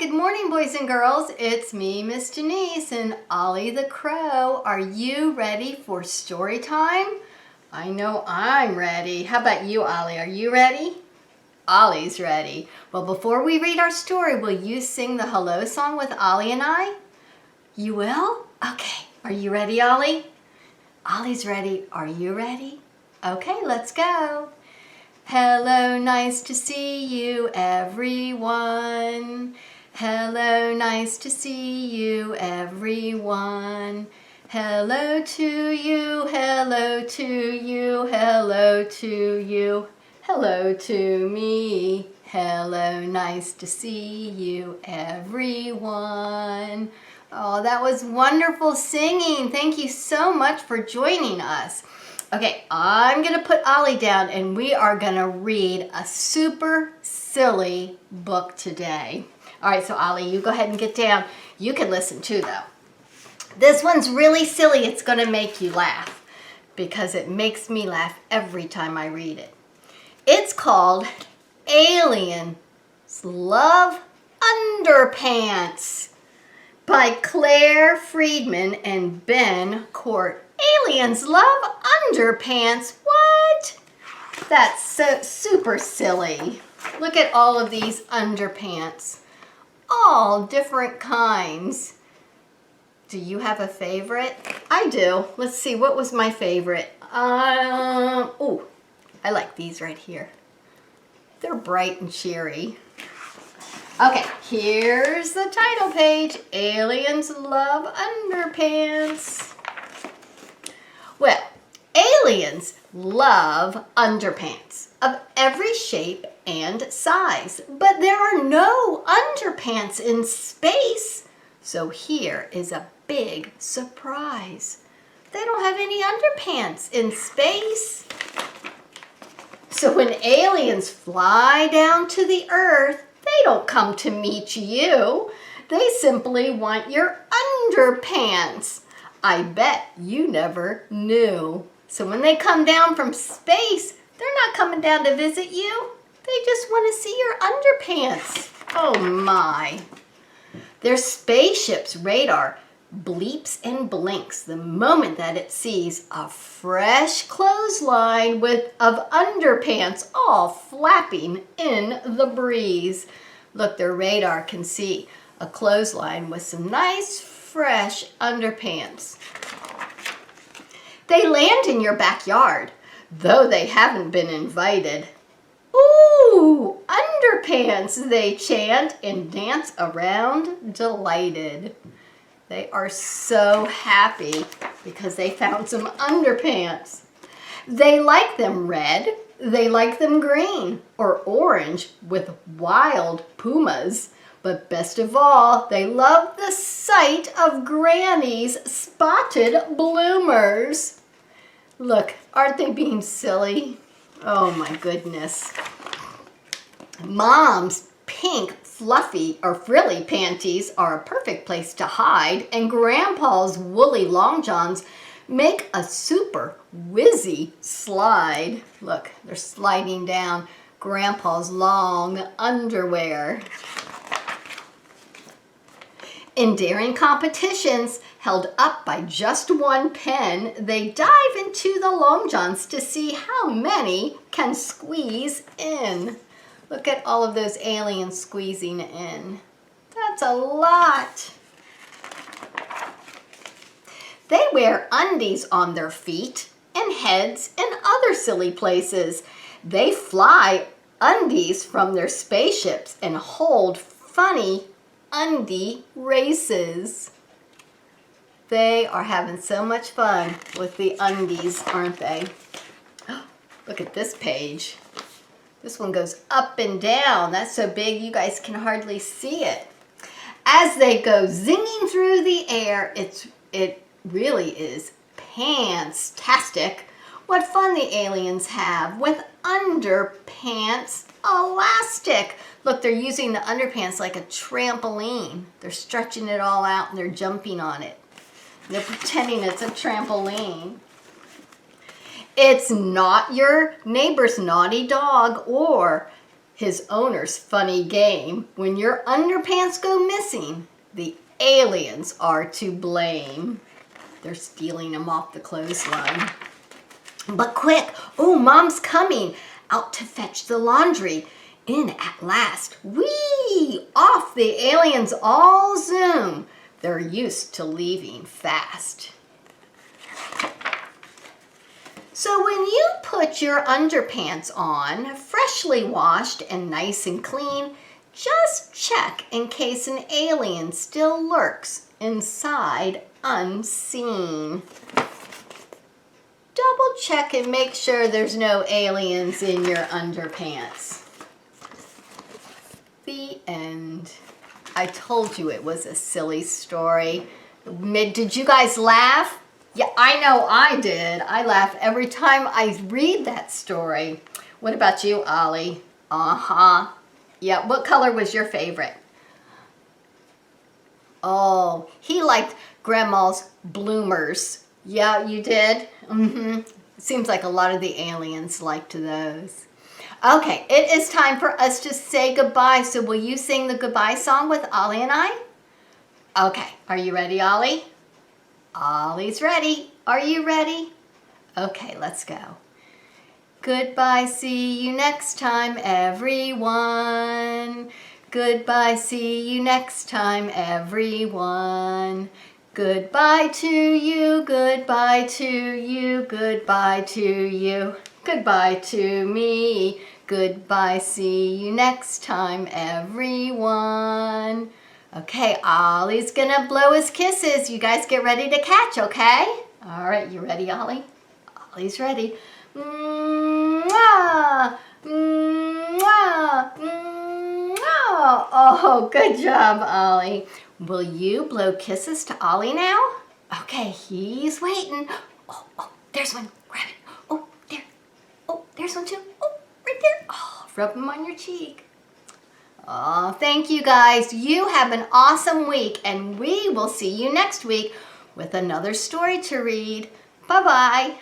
good morning, boys and girls. It's me, Miss Denise, and Ollie the Crow. Are you ready for story time? I know I'm ready. How about you, Ollie? Are you ready? Ollie's ready. Well, before we read our story, will you sing the hello song with Ollie and I? You will? Okay. Are you ready, Ollie? Ollie's ready. Are you ready? Okay, let's go. Hello, nice to see you, everyone. Hello, nice to see you, everyone. Hello to you, hello to you, hello to you, hello to me. Hello, nice to see you, everyone. Oh, that was wonderful singing. Thank you so much for joining us. Okay, I'm going to put Ollie down and we are going to read a super silly book today. All right, so Ollie, you go ahead and get down. You can listen too, though. This one's really silly. It's going to make you laugh because it makes me laugh every time I read it. It's called Aliens Love Underpants by Claire Friedman and Ben Court. Aliens love underpants. What? That's so super silly. Look at all of these underpants. All different kinds. Do you have a favorite? I do. Let's see, what was my favorite? Oh, I like these right here. They're bright and cheery. Okay, here's the title page. Aliens love underpants. Well, aliens love underpants of every shape and size, but there are no underpants in space. So here is a big surprise. They don't have any underpants in space. So when aliens fly down to the Earth, they don't come to meet you. They simply want your underpants. I bet you never knew. So when they come down from space, they're not coming down to visit you. They just want to see your underpants. Oh my. Their spaceship's radar bleeps and blinks the moment that it sees a fresh clothesline of underpants all flapping in the breeze. Look, their radar can see a clothesline with some nice fresh underpants. They land in your backyard, though they haven't been invited. Ooh, underpants, they chant and dance around delighted. They are so happy because they found some underpants. They like them red, they like them green or orange with wild pumas. But best of all, they love the sight of Granny's spotted bloomers. Look, aren't they being silly? Oh my goodness. Mom's pink, fluffy, or frilly panties are a perfect place to hide, and Grandpa's woolly long johns make a super whizzy slide. Look, they're sliding down Grandpa's long underwear. In daring competitions held up by just one pen, they dive into the long johns to see how many can squeeze in. Look at all of those aliens squeezing in. That's a lot. They wear undies on their feet and heads and other silly places. They fly undies from their spaceships and hold funny undie races. They are having so much fun with the undies, aren't they? Look at this page. This one goes up and down. That's so big you guys can hardly see it. As they go zinging through the air, it really is pants-tastic. What fun the aliens have with underpants elastic. Look, they're using the underpants like a trampoline. They're stretching it all out and they're jumping on it. They're pretending it's a trampoline. It's not your neighbor's naughty dog or his owner's funny game. When your underpants go missing, the aliens are to blame. They're stealing them off the clothesline. But quick, oh, Mom's coming out to fetch the laundry. In at last. Whee! Off the aliens all zoom. They're used to leaving fast. So when you put your underpants on, freshly washed and nice and clean, just check in case an alien still lurks inside unseen. Double check and make sure there's no aliens in your underpants. The end. I told you it was a silly story. Did you guys laugh? Yeah, I know I did. I laugh every time I read that story. What about you, Ollie? Uh-huh. Yeah, what color was your favorite? Oh, he liked Grandma's bloomers. Yeah, you did? Mm-hmm. Seems like a lot of the aliens liked those. Okay, it is time for us to say goodbye. So will you sing the goodbye song with Ollie and I? Okay, are you ready, Ollie? Ollie's ready. Are you ready? Okay, let's go. Goodbye, see you next time, everyone. Goodbye, see you next time, everyone. Goodbye to you, goodbye to you, goodbye to you. Goodbye to me. Goodbye, see you next time, everyone. Okay, Ollie's gonna blow his kisses. You guys get ready to catch, okay? All right, you ready, Ollie? Ollie's ready. Mwah! Mwah! Mwah! Oh, good job, Ollie. Will you blow kisses to Ollie now? Okay, he's waiting. Oh, there's one. Grab it. Oh, there. Oh, there's one too. Oh, right there. Oh, rub them on your cheek. Oh, thank you guys. You have an awesome week, and we will see you next week with another story to read. Bye-bye.